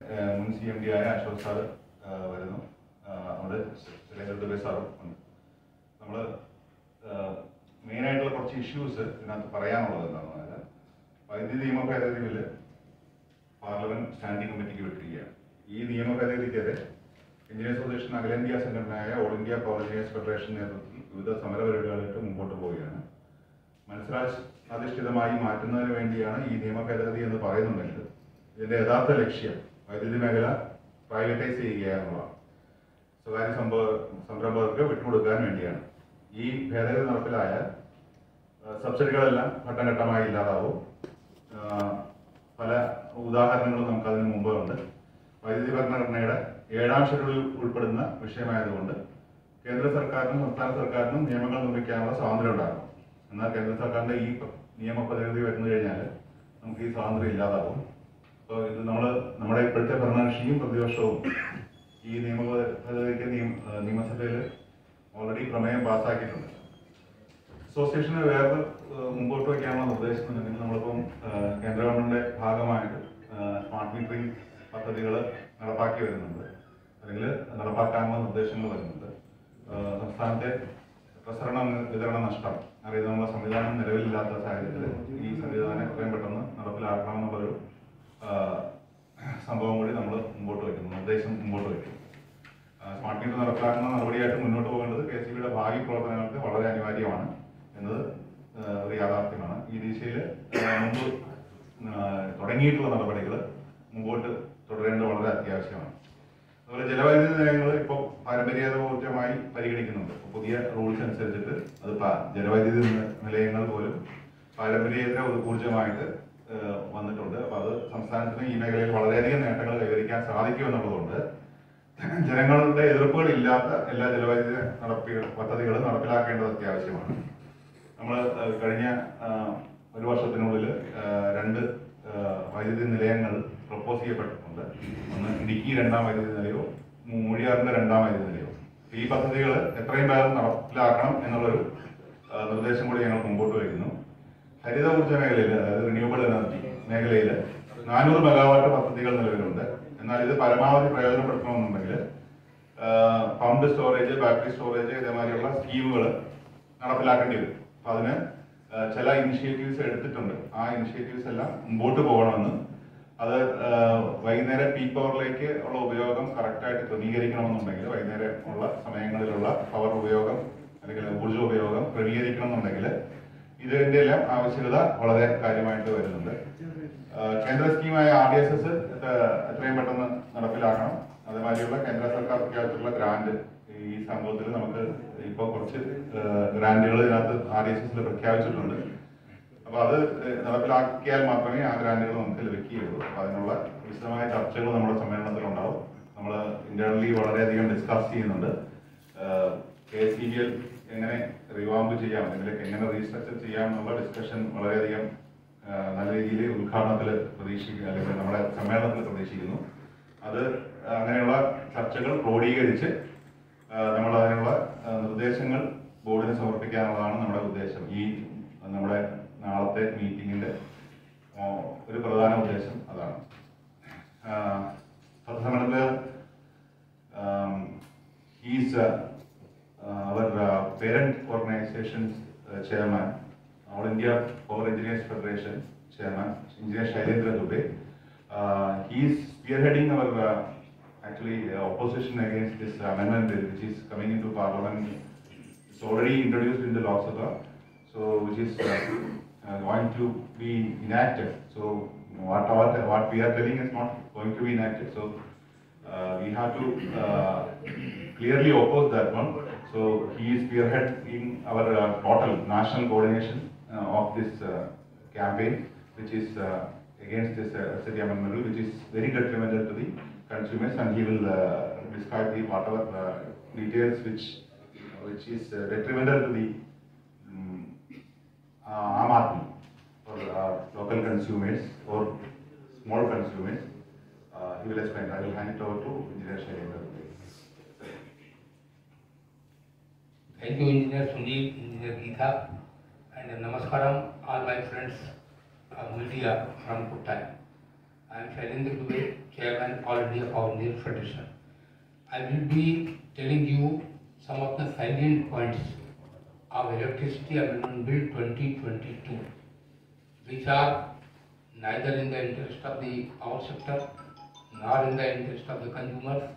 മുൻ CMD ആയ Ashok sir വരുന്നു. അവിടെ ശൈലേന്ദ്ര ദുബൈ സാറും ഉണ്ട്. നമ്മൾ മെയിനായിട്ടുള്ള കുറച്ച് ഇഷ്യൂസ് ഇതിനകത്ത് പറയാനുള്ളത് എന്താണെന്ന് പറഞ്ഞാൽ, വൈദ്യുതി നിയമ ഭേദഗതി ബില്ല് പാർലമെന്റ് സ്റ്റാൻഡിംഗ് കമ്മിറ്റിക്ക് വിട്ടിരിക്കുകയാണ്. ഈ നിയമ ഭേദഗതിക്കെതിരെ എഞ്ചിനീയേഴ്സ് അസോസിയേഷൻ അഖിലേന്ത്യാ സംഘടനയായ all India power engineers federation നേതൃത്വത്തിൽ വിവിധ സമരപരിപാടികളായിട്ട് മുമ്പോട്ട് പോവുകയാണ്. മത്സരാധിഷ്ഠിതമായി മാറ്റുന്നതിന് വേണ്ടിയാണ് ഈ നിയമ ഭേദഗതി എന്ന് പറയുന്നുണ്ടെങ്കിൽ ഇതിന്റെ യഥാർത്ഥ ലക്ഷ്യം വൈദ്യുതി മേഖല പ്രൈവറ്റൈസ് ചെയ്യുക എന്നുള്ളതാണ്. സ്വകാര്യ സംരംഭകർക്ക് വിട്ടുകൊടുക്കാൻ വേണ്ടിയാണ്. ഈ ഭേദഗതി നടപ്പിലായാൽ സബ്സിഡികളെല്ലാം ഘട്ടം ഘട്ടമായി ഇല്ലാതാവും. പല ഉദാഹരണങ്ങളും നമുക്കതിന് മുമ്പ് ഉണ്ട്. വൈദ്യുതി ഭരണഘടനയുടെ 7ാം ഷെഡ്യൂളിൽ ഉൾപ്പെടുന്ന വിഷയമായതുകൊണ്ട് കേന്ദ്ര സർക്കാരിനും സംസ്ഥാന സർക്കാരിനും നിയമങ്ങൾ നിർമ്മിക്കാനുള്ള സ്വാതന്ത്ര്യം ഉണ്ടാകും. എന്നാൽ കേന്ദ്ര സർക്കാരിന്റെ ഈ നിയമ ഭേദഗതി വരുന്നു കഴിഞ്ഞാൽ നമുക്ക് ഈ സ്വാതന്ത്ര്യം ഇല്ലാതാവും. അപ്പോൾ ഇത് നമ്മുടെ ഇപ്പോഴത്തെ ഭരണകക്ഷിയും പ്രതിപക്ഷവും ഈ നിയമ ഭേദഗതിക്ക് നിയമസഭയിൽ ഓൾറെഡി പ്രമേയം പാസ്സാക്കിയിട്ടുണ്ട്. അസോസിയേഷന് വേറെ മുമ്പോട്ട് വയ്ക്കാനുള്ള നിർദ്ദേശമുണ്ടെങ്കിൽ നമ്മളിപ്പം കേന്ദ്ര ഗവൺമെന്റിന്റെ ഭാഗമായിട്ട് സ്മാർട്ട് മീറ്ററിംഗ് പദ്ധതികൾ നടപ്പാക്കി വരുന്നുണ്ട്, അല്ലെങ്കിൽ നടപ്പാക്കാനുള്ള നിർദ്ദേശങ്ങൾ വരുന്നുണ്ട്. സംസ്ഥാനത്തെ പ്രസരണ വിതരണ നഷ്ടം അറിയുന്നതിനുള്ള സംവിധാനം നിലവിലില്ലാത്ത സാഹചര്യത്തിൽ ഈ സംവിധാനം എത്രയും പെട്ടെന്ന് നടപ്പിലാക്കണമെന്നുള്ളൊരു സംഭവം കൂടി നമ്മൾ മുമ്പോട്ട് വയ്ക്കുന്നു, നിർദ്ദേശം മുമ്പോട്ട് വയ്ക്കും. സ്മാർട്ട് മീറ്റർ നടപ്പിലാക്കുന്ന നടപടിയായിട്ട് മുന്നോട്ട് പോകേണ്ടത് KSEBയുടെ ഭാവി പ്രവർത്തനങ്ങൾക്ക് വളരെ അനിവാര്യമാണ് എന്നത് ഒരു യാഥാർത്ഥ്യമാണ്. ഈ ദിശയിൽ മുമ്പ് തുടങ്ങിയിട്ടുള്ള നടപടികൾ മുമ്പോട്ട് തുടരേണ്ടത് വളരെ അത്യാവശ്യമാണ്. അതുപോലെ ജലവൈദ്യുതി നിലയങ്ങൾ ഇപ്പോൾ പാരമ്പര്യോർജ്ജമായി പരിഗണിക്കുന്നുണ്ട്. പുതിയ റൂൾസ് അനുസരിച്ചിട്ട് അത് ജലവൈദ്യുതി നിലയങ്ങൾ പോലും പാരമ്പര്യേതര ഊർജ്ജമായിട്ട് വന്നിട്ടുണ്ട്. അപ്പൊ അത് സംസ്ഥാനത്തിന് ഈ മേഖലയിൽ വളരെയധികം നേട്ടങ്ങൾ കൈവരിക്കാൻ സാധിക്കുമെന്നുള്ളതുകൊണ്ട് ജനങ്ങളുടെ എതിർപ്പുകൾ ഇല്ലാത്ത എല്ലാ ജലവൈദ്യുതി പദ്ധതികളും നടപ്പിലാക്കേണ്ടത് അത്യാവശ്യമാണ്. നമ്മൾ കഴിഞ്ഞ ഒരു വർഷത്തിനുള്ളിൽ 2 വൈദ്യുതി നിലയങ്ങൾ പ്രപ്പോസ് ചെയ്യപ്പെട്ടിട്ടുണ്ട്. ഒന്ന് ഇടുക്കി 2ാം വൈദ്യുതി നിലയവും മൂഴിയാറിന്റെ 2ാം വൈദ്യുതി നിലയവും. ഈ പദ്ധതികൾ എത്രയും വേഗം നടപ്പിലാക്കണം എന്നുള്ളൊരു നിർദ്ദേശം കൂടി ഞങ്ങൾ മുമ്പോട്ട് വയ്ക്കുന്നു. ഹരിത ഊർജ്ജ മേഖലയിൽ, അതായത് റിന്യൂവബിൾ എനർജി മേഖലയിൽ 400 മെഗാവാട്ട് പദ്ധതികൾ നിലവിലുണ്ട്. എന്നാൽ ഇത് പരമാവധി പ്രയോജനപ്പെടുത്തണമെന്നുണ്ടെങ്കിൽ പമ്പ് സ്റ്റോറേജ്, ബാറ്ററി സ്റ്റോറേജ് ഇതേമാതിരിയുള്ള സ്കീമുകൾ നടപ്പിലാക്കേണ്ടി വരും. അപ്പൊ അതിന് ചില ഇനിഷ്യേറ്റീവ്സ് എടുത്തിട്ടുണ്ട്. ആ ഇനിഷ്യേറ്റീവ്സ് എല്ലാം മുമ്പോട്ട് പോകണമെന്ന്, അത് വൈകുന്നേരം പീക്ക് പവറിലേക്ക് ഉള്ള ഉപയോഗം കറക്റ്റായിട്ട് ക്രമീകരിക്കണമെന്നുണ്ടെങ്കിൽ, വൈകുന്നേരം ഉള്ള സമയങ്ങളിലുള്ള പവർ ഉപയോഗം അല്ലെങ്കിൽ ഊർജ്ജ ഉപയോഗം ക്രമീകരിക്കണമെന്നുണ്ടെങ്കിൽ ഇതിന്റെ എല്ലാം ആവശ്യകത വളരെ കാര്യമായിട്ട് വരുന്നുണ്ട്. കേന്ദ്ര സ്കീമായ RDSS എത്രയും പെട്ടെന്ന് നടപ്പിലാക്കണം. അതേമാതിരിയുള്ള കേന്ദ്ര സർക്കാർ പ്രഖ്യാപിച്ചിട്ടുള്ള ഗ്രാന്റ്, ഈ സംഭവത്തിൽ നമുക്ക് ഇപ്പോൾ കുറച്ച് ഗ്രാന്റുകൾ ഇതിനകത്ത് RDSS പ്രഖ്യാപിച്ചിട്ടുണ്ട്. അപ്പൊ അത് നടപ്പിലാക്കിയാൽ മാത്രമേ ആ ഗ്രാന്റുകൾ നമുക്ക് ലഭിക്കുകയുള്ളൂ. അപ്പൊ അതിനുള്ള വിശദമായ ചർച്ചകൾ നമ്മുടെ സമ്മേളനത്തിൽ ഉണ്ടാവും. നമ്മൾ ഇന്റേണലി വളരെയധികം ഡിസ്കസ് ചെയ്യുന്നുണ്ട്. KSEBL എങ്ങനെ റിവാമ്പ് ചെയ്യാം, അല്ലെങ്കിൽ എങ്ങനെ റീസ്ട്രക്ചർ ചെയ്യാം എന്നുള്ള ഡിസ്കഷൻ വളരെയധികം നല്ല രീതിയിൽ ഉദ്ഘാടനത്തിൽ പ്രതീക്ഷിക്കുക, അല്ലെങ്കിൽ നമ്മുടെ സമ്മേളനത്തിൽ പ്രതീക്ഷിക്കുന്നു. അത് അങ്ങനെയുള്ള ചർച്ചകൾ ക്രോഡീകരിച്ച് നമ്മൾ അതിനുള്ള നിർദ്ദേശങ്ങൾ ബോർഡിന് സമർപ്പിക്കാനുള്ളതാണ് നമ്മുടെ ഉദ്ദേശം. ഈ നമ്മുടെ നാളത്തെ മീറ്റിംഗിന്റെ ഒരു പ്രധാന ഉദ്ദേശം അതാണ്. സമ്മേളനത്തിൽ our parent organization's chairman, All India Power Engineers Federation chairman, Engineer Shylendra Dubey. He is spearheading our opposition against this amendment bill, which is coming into Parliament. It's already introduced in the Lok Sabha, so which is going to be enacted. So what we are telling is not going to be enacted. So we have to clearly oppose that one. So he is spearheading our total national coordination of this campaign, which is against this SEB amendment, which is very detrimental to the consumers, and he will describe the whatever details which is detrimental to the Aam Aadmi or local consumers or small consumers. He will explain. I will hand it over to Engineer Shylendra Dubey. Thank you, Engineer Sunil, Engineer Geetha, and Namaskaram, all my friends of media from Kottayam. I am Shylendra Dubey, Chairman All India Power Engineers Federation. I will be telling you some of the salient points of Electricity Amendment Bill 2022, which are neither in the interest of the power sector, nor in the interest of the consumers,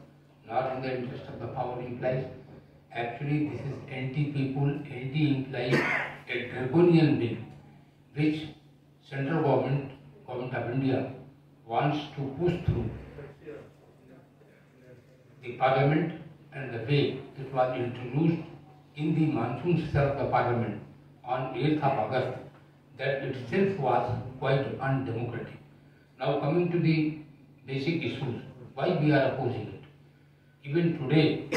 nor in the interest of the power employees. Actually, this is anti-people, anti-employee, a draconian bill, which central government of India wants to push through the parliament, and the way it was introduced in the monsoon session of the parliament on 8th of August, that itself was quite undemocratic. Now coming to the basic issues, why we are opposing it. Even today,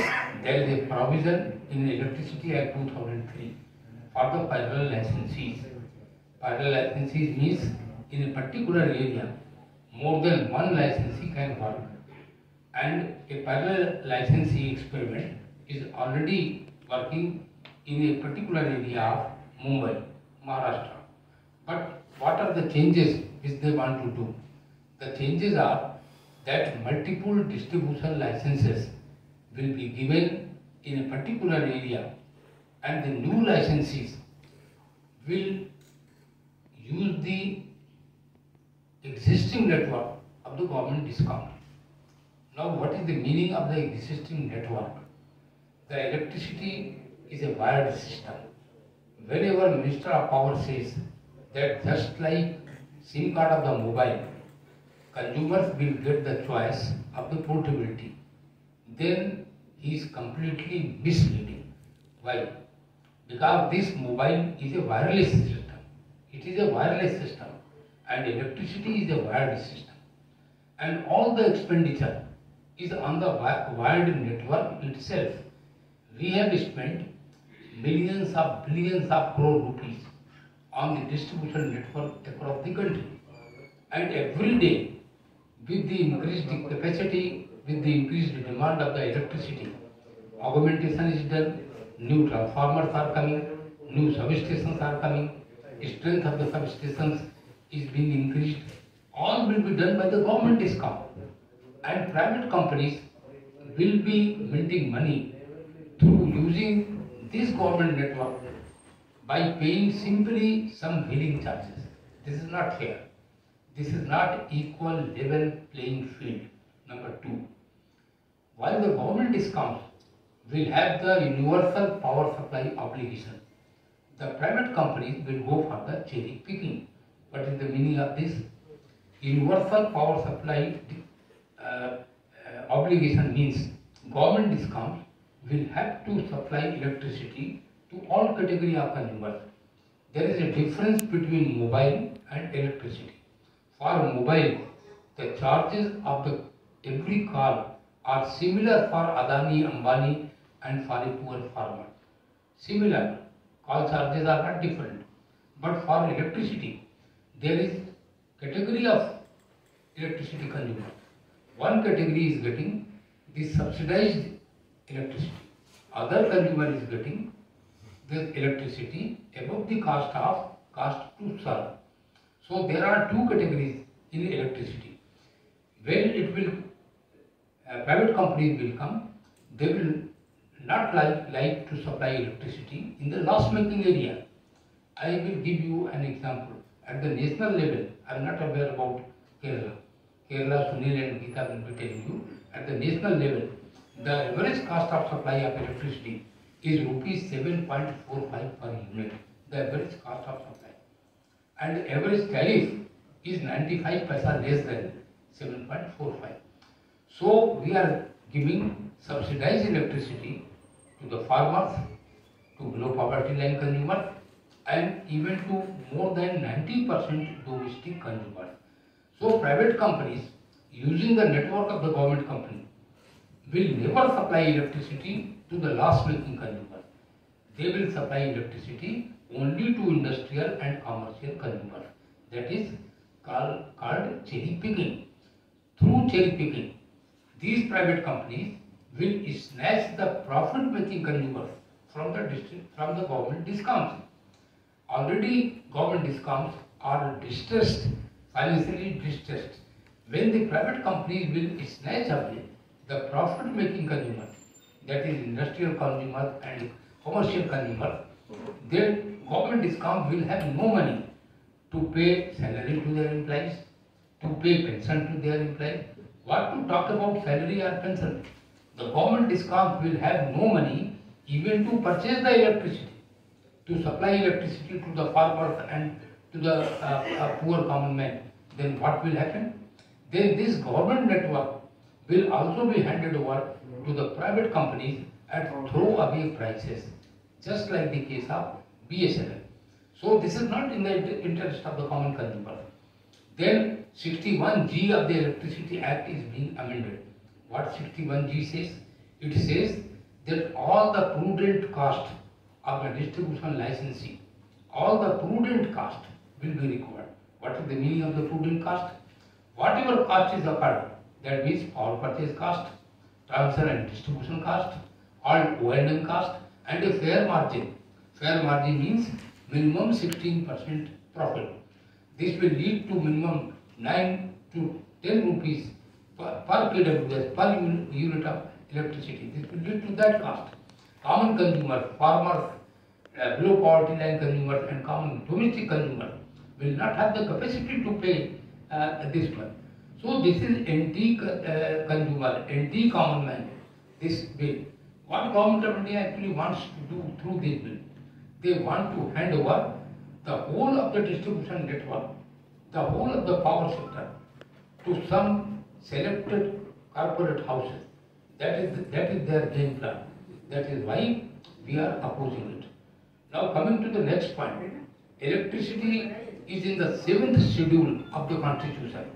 there is a provision in Electricity Act 2003 for the parallel licensees. Parallel licensees means in a particular area, more than one licensee can work. And a parallel licensee experiment is already working in a particular area of Mumbai, Maharashtra. But what are the changes which they want to do? The changes are that multiple distribution licenses will be given in a particular area, and the new licensees will use the existing network of the government discount. Now, what is the meaning of the existing network? The electricity is a wired system. Whenever Minister of Power says that just like SIM card of the mobile, consumers will get the choice of the portability, then he is completely misleading. Why? Because this mobile is a wireless system. It is a wireless system, and electricity is a wired system. And all the expenditure is on the wired network itself. We have spent millions of billions of crore rupees on the distribution network across the country. And every day, with the increased capacity, with the increased demand of the electricity, augmentation is done, new transformers are coming, new substations are coming, strength of the substations is being increased. All will be done by the government discount. And private companies will be minting money through using this government network by paying simply some billing charges. This is not fair. This is not equal level playing field. Number two, while the government discounts will have the universal power supply obligation, the private companies will go for the cherry picking. What is the meaning of this? Universal power supply obligation means government discounts will have to supply electricity to all category of consumers. There is a difference between mobile and electricity. For mobile, the charges of the every call are similar for Adani, Ambani and for a poor farmer. Similar, call charges are not different. But for electricity, there is category of electricity consumer. One category is getting the subsidized electricity. Other consumer is getting the electricity above the cost to serve. So there are two categories in electricity. When it will, private companies will come, they will not like to supply electricity in the loss-making area. I will give you an example. At the national level, I am not aware about Kerala. Kerala, Sunil and Geeta will be telling you. At the national level, the average cost of supply of electricity is rupees 7.45 per unit. The average cost of supply. And average tariff is 95 paisa less than 7.45. So we are giving subsidized electricity to the farmers, to below poverty line consumers, and even to more than 90% domestic consumers. So private companies using the network of the government company will never supply electricity to the loss-making consumers. They will supply electricity only to industrial and commercial consumers. That is called cherry picking. Through cherry picking, these private companies will snatch the profit-making consumers from the government discounts. Already government discounts are distressed, financially distressed. When the private companies will snatch away the profit-making consumer, that is industrial consumer and commercial consumer, then government discount will have no money to pay salary to their employees, to pay pension to their employees. What to talk about salary or pension? The government discount will have no money even to purchase the electricity, to supply electricity to the farmers and to the poor common man. Then what will happen? Then this government network will also be handed over to the private companies at throwaway prices, just like the case of BSNL. So this is not in the interest of the common consumer. Then 61G of the Electricity Act is being amended. What 61G says? It says that all the prudent cost of a distribution licensee, all the prudent cost will be required. What is the meaning of the prudent cost? Whatever cost is occurred, that means power purchase cost, transfer and distribution cost, all O&M cost, and a fair margin. Fair margin means minimum 16% profit. This will lead to minimum 9 to 10 rupees per kWh, per unit of electricity. This will lead to that cost. Common consumer, farmers, below poverty line consumers and common domestic consumers will not have the capacity to pay this one. So this is anti-consumer, anti-common man, this bill. What government of India actually wants to do through this bill? They want to hand over the whole of the distribution network, the whole of the power sector to some selected corporate houses. That is their game plan. That is why we are opposing it. Now coming to the next point, electricity is in the 7th schedule of the Constitution.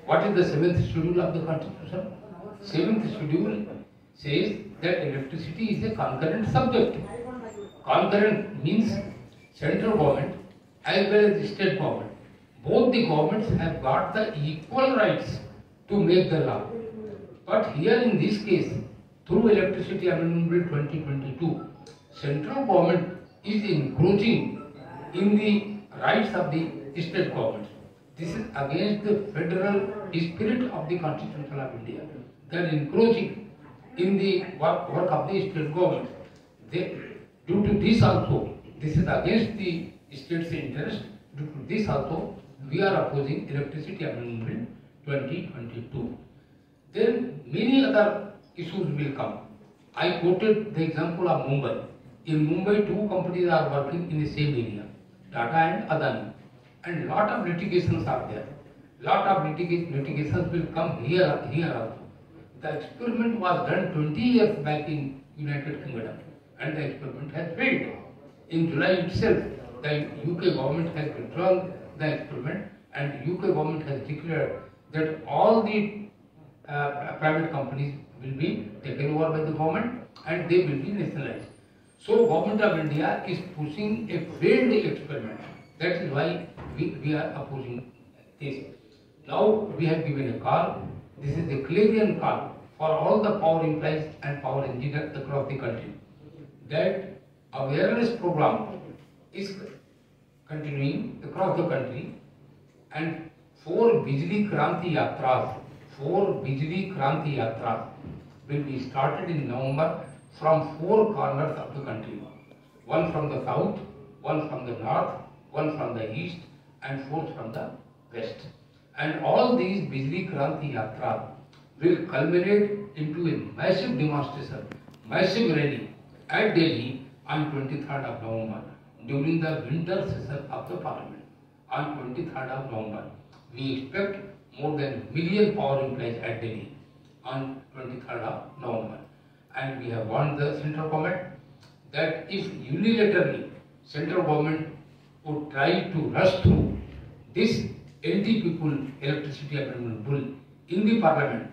What is the 7th schedule of the Constitution? 7th schedule says that electricity is a concurrent subject. Concurrent means central government as well as state government. Both the governments have got the equal rights to make the law. But here in this case, through Electricity Amendment Bill 2022, central government is encroaching in the rights of the state governments. This is against the federal spirit of the Constitution of India. They are encroaching in the work of the state government. Due to this also, this is against the state's interest. Due to this also, we are opposing Electricity Amendment Bill 2022. Then many other issues will come. I quoted the example of Mumbai. In Mumbai, two companies are working in the same area, Tata and Adani, and lot of litigations are there. Lot of litigations will come here also. The experiment was done 20 years back in United Kingdom, and the experiment has failed. In July itself, the UK government has withdrawn the experiment, and UK government has declared that all the private companies will be taken over by the government and they will be nationalized. So government of India is pushing a failed experiment. That is why we are opposing this. Now we have given a call. This is a clarion call for all the power employees and power engineers across the country that awareness program is continuing across the country, and 4 Bijli Kranti Yatras will be started in November from 4 corners of the country. One from the south, one from the north, one from the east, and 4th from the west. And all these Bijli Kranti Yatras will culminate into a massive demonstration, massive rally at Delhi on 23rd of November during the winter session of the Parliament. On 23rd of November, we expect more than 1 million power employees at Delhi on 23rd of November. And we have warned the central government that if unilaterally central government would try to rush through this anti-people electricity amendment bill in the Parliament,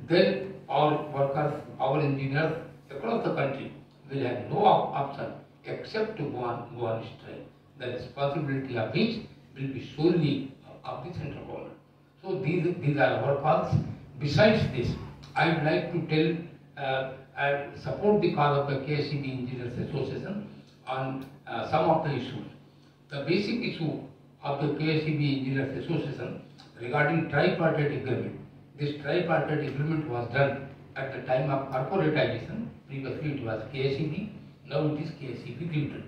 then our workers, our engineers across the country will have no option except to go on strike. The responsibility of which will be solely of the central government. So these are our calls. Besides this, I would like to tell and support the cause of the KSEB Engineers Association on some of the issues. The basic issue of the KSEB Engineers Association regarding tripartite agreement this tripartite agreement was done at the time of corporatization. Previously it was KSEB, now it is KSEB Limited.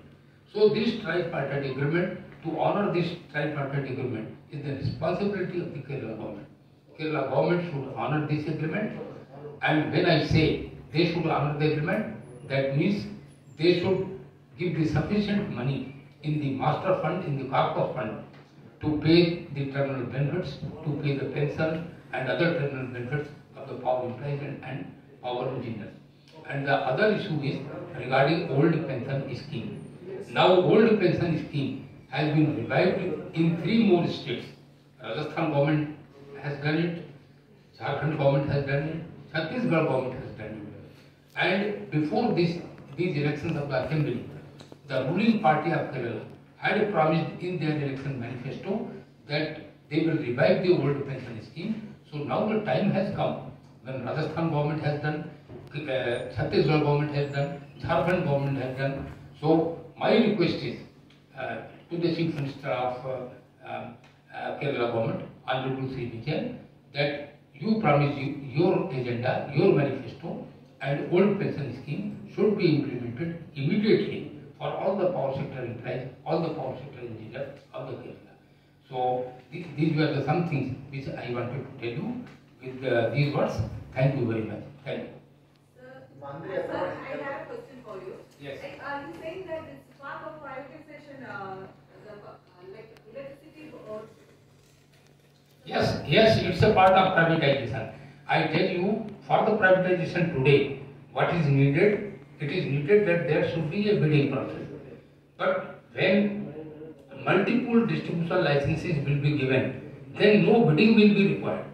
So this tripartite agreement, to honor this tripartite agreement, is the responsibility of the Kerala government. Kerala government should honor this agreement, and when I say they should honor the agreement, that means they should give the sufficient money in the master fund, in the corpus fund, to pay the terminal benefits, to pay the pension and other terminal benefits of the power employees and power engineers. And the other issue is regarding old pension scheme. Now old pension scheme has been revived in 3 more states. Rajasthan government has done it, Jharkhand government has done it, Chhattisgarh government has done it. And before these elections of the assembly, the ruling party of Kerala had promised in their election manifesto that they will revive the old pension scheme. So now the time has come when Rajasthan government has done, Chhattisgarh government has done, Jharkhand government has done. So my request is to the Chief Minister of Kerala government, Honorable Sri Vijay, that you promise your agenda, your manifesto, and old pension scheme should be implemented immediately for all the power sector employees, all the power sector engineers of the Kerala. So these were the some things which I wanted to tell you with these words. Thank you very much. Thank you. Sir, I have a question for you. Yes. Are you saying that it's part of privatization, like electricity board? Yes, it's a part of privatization. I tell you, for the privatization today, what is needed? It is needed that there should be a bidding process. But when multiple distribution licenses will be given, then no bidding will be required.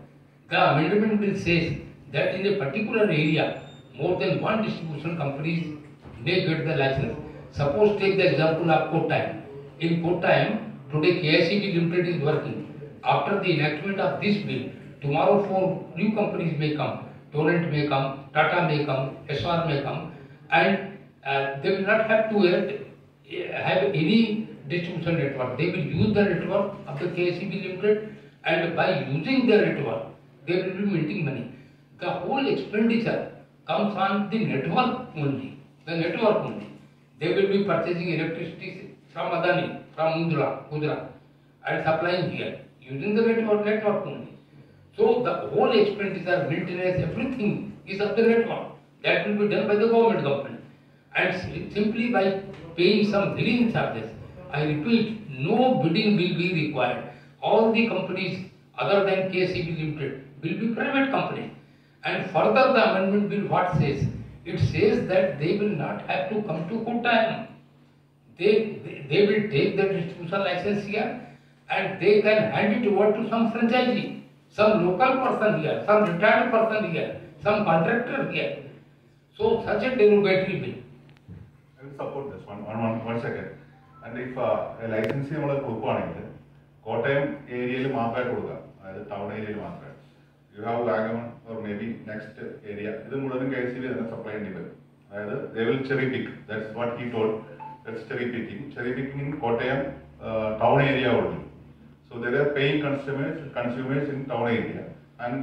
The amendment will say that in a particular area, more than one distribution companies may get the license. Suppose take the example of Kottayam. In Kottayam, today KSEB Limited is working. After the enactment of this bill, tomorrow 4 new companies may come. Torrent may come, Tata may come, SR may come, and they will not have to have any distribution network. They will use the network of the KSEB Limited, and by using the network, they will be minting money. The whole expenditure comes on the network only. The network only. They will be purchasing electricity from Adani, from Mundra, Gujarat, and supplying here using the network only. So the whole expenditure, maintenance, everything is of the network. That will be done by the government company. And simply by paying some billing charges, I repeat, no bidding will be required. All the companies other than KSEB Limited will be private companies. And further the amendment bill what says? It says that they will not have to come to Kottayam. They will take the distribution license here and they can hand it over to some franchisee, some local person here, some retired person here, some contractor here. So such a derogatory bill. I will support this. One second. And if a licensee we കൊടുക്കുകയാണെങ്കിൽ കോട്ടയം ഏരിയയിൽ മാത്രമേ കൊടുക്കാം, അതായത് town ഏരിയയിൽ മാത്രമേ. You have Vagamon or maybe next area. ഇത് മുഴുവനും KSEB തന്നെ സപ്ലൈ ചെയ്യേണ്ടി വരും. അതായത് they will cherry pick. That's what he told. That's cherry picking. Cherry picking in Kottayam town area only. So there are paying consumers in town area and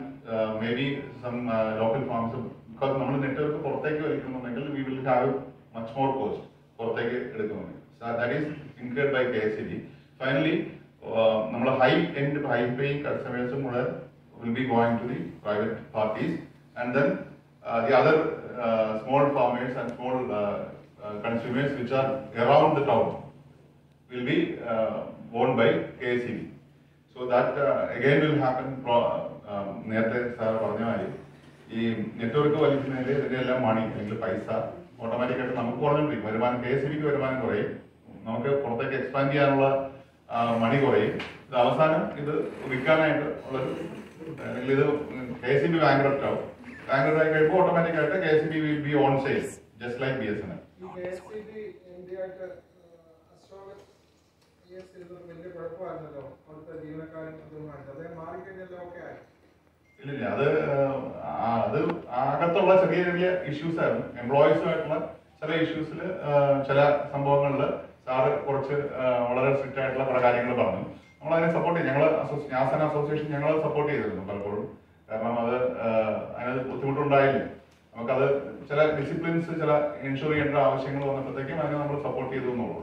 maybe some local farms. Because നമ്മൾ network പുറത്തേക്ക് വലിക്കുന്നുണ്ടെങ്കിൽ we will have much more cost. പുറത്തേക്ക് എടുക്കുന്നുണ്ട്. So that is incurred by KSEB. Finally, നമ്മൾ high paying customers will be going to the private parties, and then the other small farmers and small consumers which are around the town will be owned by KSEB. So that again will happen. നേരത്തെ sir പറഞ്ഞ മാതിരി ഈ network വലിക്കുന്നതിൽ ഇതിന്റെ എല്ലാം മണി അല്ലെങ്കിൽ പൈസ ഓട്ടോമാറ്റിക്കായിട്ട് നമുക്ക് കുറഞ്ഞുകൊണ്ടിരിക്കും. വരുമാനം KSEBക്ക് വരുമാനം കുറയും, നമുക്ക് പുറത്തേക്ക് എക്സ്പാൻഡ് ചെയ്യാനുള്ള മണി കുറയും. ഇത് അവസാനം ഇത് വിൽക്കാനായിട്ട് ഉള്ളൊരു അല്ലെങ്കിൽ ഇത് KSEB ബാങ്ക്രപ്റ്റ് ആവും. ബാങ്ക്രപ്റ്റ് ആയി കഴിയുമ്പോൾ ഓട്ടോമാറ്റിക്കായിട്ട് KSEB will be on sale just like BSNL. ഇല്ലില്ല, അത് അകത്തുള്ള ചെറിയ ചെറിയ ഇഷ്യൂസ് ആയിരുന്നു. എംപ്ലോയീസുമായിട്ടുള്ള ചില ഇഷ്യൂസിൽ ചില സംഭവങ്ങളിൽ സാറ് കുറച്ച് വളരെ സ്ട്രിക്റ്റ് ആയിട്ടുള്ള പല കാര്യങ്ങൾ പറഞ്ഞു. നമ്മളതിനെ സപ്പോർട്ട് ചെയ്യും. ഞങ്ങൾ നാസന അസോസിയേഷൻ ഞങ്ങൾ സപ്പോർട്ട് ചെയ്തിരുന്നു പലപ്പോഴും. കാരണം അത് അതിനത് ബുദ്ധിമുട്ടുണ്ടായില്ല. നമുക്കത് ചില ഡിസിപ്ലിൻസ് ചില എൻഷുർ ചെയ്യേണ്ട ആവശ്യങ്ങൾ വന്നപ്പോഴത്തേക്കും അതിനെ നമ്മൾ സപ്പോർട്ട് ചെയ്തു എന്നുള്ളൂ.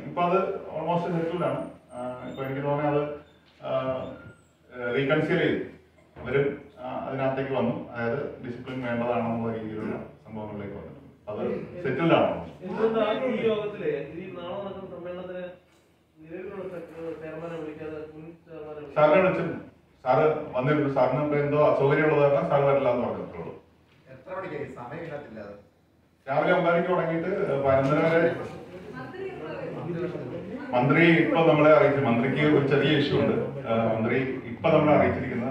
ഇപ്പൊ അത് ഓൾമോസ്റ്റ് സെറ്റിൽഡ് ആണ്. ഇപ്പൊ എനിക്ക് തോന്നുന്നത് അത് റീകൺസിൽ ചെയ്തു, അവരും അതിനകത്തേക്ക് വന്നു. അതായത് ഡിസിപ്ലിൻ വേണ്ടതാണെന്നുള്ള രീതിയിലുള്ള സംഭവങ്ങളിലേക്ക് വന്നു. അത് സെറ്റിൽഡ് ആണ്. ഈ യോഗത്തില് ഈ നാളെ നടക്കുന്ന സമ്മേളനത്തിന് സാറിനെ വിളിച്ചിരുന്നു. സാറ് വന്നിരുന്നു. സാറിന് ഇപ്പൊ എന്തോ അസൗകര്യമുള്ളത് കാരണം സാറ് വരില്ല എന്ന് പറഞ്ഞിട്ടുള്ളൂ. രാവിലെ 9 മണിക്ക് തുടങ്ങിയിട്ട് 11 വരെ. മന്ത്രി ഇപ്പൊ നമ്മളെ അറിയിച്ചു. മന്ത്രിക്ക് ഒരു ചെറിയ ഇഷ്യൂ ഉണ്ട്. മന്ത്രി ഇപ്പൊ നമ്മളെ അറിയിച്ചിരിക്കുന്നത്